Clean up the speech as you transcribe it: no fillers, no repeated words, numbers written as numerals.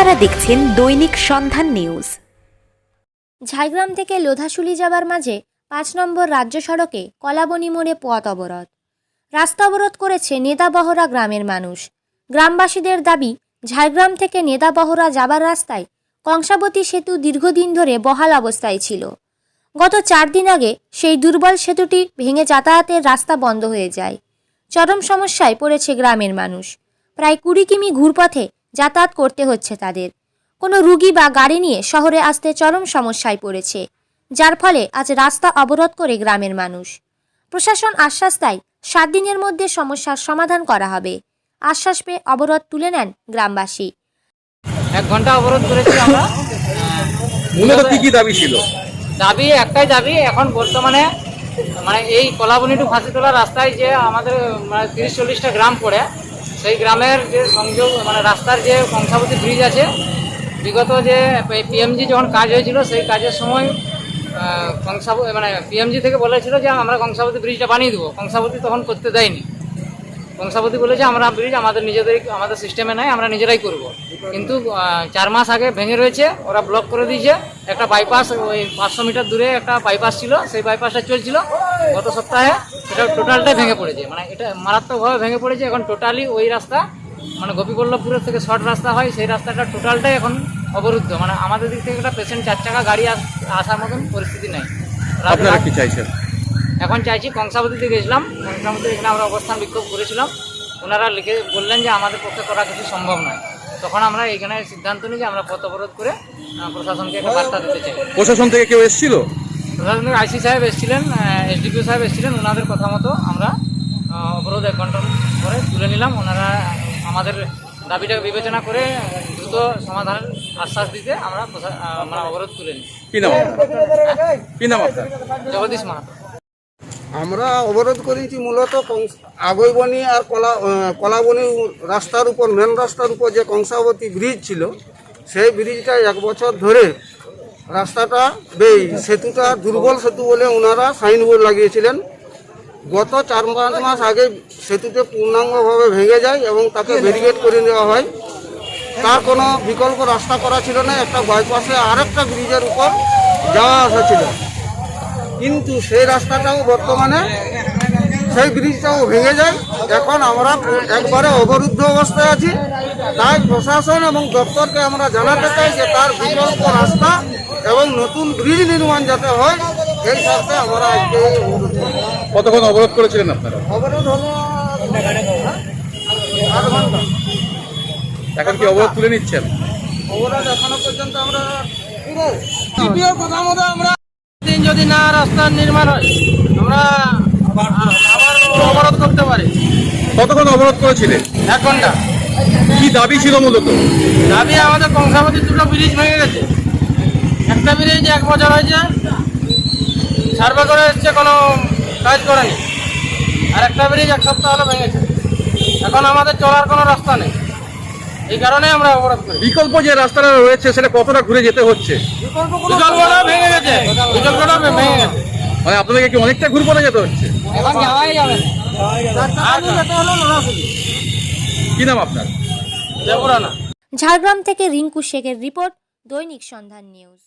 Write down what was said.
আপনারা দেখছেন দৈনিক সন্ধান নিউজ। ঝাড়গ্রাম থেকে লোধাশুলি যাবার মাঝে ৫ নম্বর রাজ্য সড়কে কলাবনী মোড়ে পথ অবরোধ। রাস্তা অবরোধ করেছে নেদাবহরা গ্রামের মানুষ। গ্রামবাসীদের দাবি, ঝাড়গ্রাম থেকে নেদাবহরা যাবার রাস্তায় কংসাবতী সেতু দীর্ঘদিন ধরে বহাল অবস্থায় ছিল। গত ৪ দিন আগে সেই দুর্বল সেতুটি ভেঙে যাতায়াতের রাস্তা বন্ধ হয়ে যায়। চরম সমস্যায় পড়েছে গ্রামের মানুষ। প্রায় ২০ কিমি ঘুরপথে যাতায়াত করতে হচ্ছে তাদের। কোনো রুগী বা গাড়ি নিয়ে শহরে আসতে চরম সমস্যায় পড়েছে, যার ফলে আজ রাস্তা অবরোধ করে গ্রামের মানুষ। প্রশাসন আশ্বাস দেয় ৭ দিনের মধ্যে সমস্যার সমাধান করা হবে। আশ্বাস পেয়ে অবরোধ তুলে নেন গ্রামবাসী। 1 ঘন্টা অবরোধ করেছি আমরা। মূলত কি দাবি ছিল? দাবি একটাই দাবি, এখন বর্তমানে এই কলাবনী টু ফাঁসিতলা রাস্তায় যে আমাদের ৩০-৪০টা গ্রাম পড়ে, সেই গ্রামের যে সংযোগ রাস্তার যে কংসাবতী ব্রিজ আছে, বিগত যে পিএমজি যখন কাজ হয়েছিল সেই কাজের সময় পিএমজি থেকে বলেছিল যে আমরা কংসাবতী ব্রিজটা বানিয়ে দেবো। কংসাবতী তখন করতে দেয়নি। কংসাবতী বলেছে আমরা ব্রিজ আমাদের সিস্টেমে নাই, আমরা নিজেরাই করব। কিন্তু 4 মাস আগে ভেঙে রয়েছে, ওরা ব্লক করে দিয়েছে। একটা বাইপাস, ওই 500 মিটার দূরে একটা বাইপাস ছিল, সেই বাইপাসটা চলছিল। গত সপ্তাহে সেটা টোটালটাই ভেঙে পড়েছে, এটা মারাত্মকভাবে ভেঙে পড়েছে। এখন টোটালি ওই রাস্তা গোপীবল্লভপুরের থেকে শর্ট রাস্তা হয়, সেই রাস্তাটা টোটালটাই এখন অবরুদ্ধ। আমাদের দিক থেকে একটা পেশেন্ট 4 চাকা গাড়ি আসার মতন পরিস্থিতি নেই। আপনারা কি চাইছেন? এখন চাইছি, কংসাবতীতে গেছিলাম, কংসাবতী এখানে আমরা অবস্থান বিক্ষোভ করেছিলাম। ওনারা লিখে বললেন যে আমাদের পক্ষে করা কিছু সম্ভব নয়। তখন আমরা এখানে সিদ্ধান্ত নিই যে আমরা পথ অবরোধ করে প্রশাসনকে একটা বার্তা দিতে চাই। প্রশাসন থেকে কেউ এসেছিল? প্রশাসন থেকে আইসি সাহেব এসেছিলেন, এসডিপিও সাহেব এসেছিলেন। ওনাদের কথা মতো আমরা অবরোধ 1 ঘন্টা পরে তুলে নিলাম। ওনারা আমাদের দাবিটাকে বিবেচনা করে দ্রুত সমাধানের আশ্বাস দিতে আমরা অবরোধ তুলে নিই। কি নাম আপনার? জগদীশ মাহাতো। আমরা অবরোধ করেছি মূলত আগৈবনী আর কলাবনী রাস্তার উপর, মেন রাস্তার উপর যে কংসাবতী ব্রিজ ছিল, সেই ব্রিজটা 1 বছর ধরে রাস্তাটা সেতুটা দুর্বল সেতু বলে ওনারা সাইনবোর্ড লাগিয়েছিলেন। গত 4-5 মাস আগে সেতুতে পূর্ণাঙ্গভাবে ভেঙে যায় এবং তাকে ব্যারিকেড করে দেওয়া হয়। তার কোনো বিকল্প রাস্তা করা ছিল না, একটা বাইপাসে আরেকটা ব্রিজের উপর যাওয়া আসা ছিল। কিন্তু সেই রাস্তাটাও বর্তমানে, সেই ব্রিজটাও ভেঙে যায়। এখন আমরা একবারে অবরুদ্ধ অবস্থায় আছি। তাই প্রশাসন এবং দপ্তরকে আমরা জানাতে চাই যে তার বিকল্প রাস্তা এবং নতুন ব্রিজ নির্মাণ যাতে হয়, এই স্বার্থে আমরা আজকে অবরোধ করি। কতক্ষণ অবরোধ করেছিলেন আপনারা? অবরোধ হলো 8 ঘন্টা। এখন কি অবরোধ তুলে নিচ্ছেন? অবরোধ এখনো পর্যন্ত আমরা কথা মতো আমরা দিন যদি না রাস্তা নির্মাণ হয়, আমরা আবার অবরোধ করতে পারি। কতক্ষণ অবরোধ করেছিলেন? 1 ঘন্টা। কি দাবি ছিল মূলত? দাবি আমাদের কংসাবতী দুটো ব্রিজ ভেঙে গেছে। একটা ব্রিজ 1 বছর হয়েছে, সার্ভে করে এসছে, কোনো কাজ করেনি। আর একটা ব্রিজ 1 সপ্তাহ হলো ভেঙেছে। এখন আমাদের চলার কোনো রাস্তা নেই, এই কারণে আমরা অবরোধ করি। বিকল্প যে রাস্তাটা রয়েছে সেটা কতটা ঘুরে যেতে হচ্ছে? বিকল্পটা ভেঙে গেছে, বিকল্পটা ভেঙে গেছে। আপনাদেরকে কি অনেকটা ঘুরপথে যেতে হচ্ছে? এখন যাওয়াই যাবে না। কি নাম আপনার? দেবরানা। ঝাড়গ্রাম থেকে রিঙ্কু শেখের রিপোর্ট, দৈনিক সন্ধান নিউজ।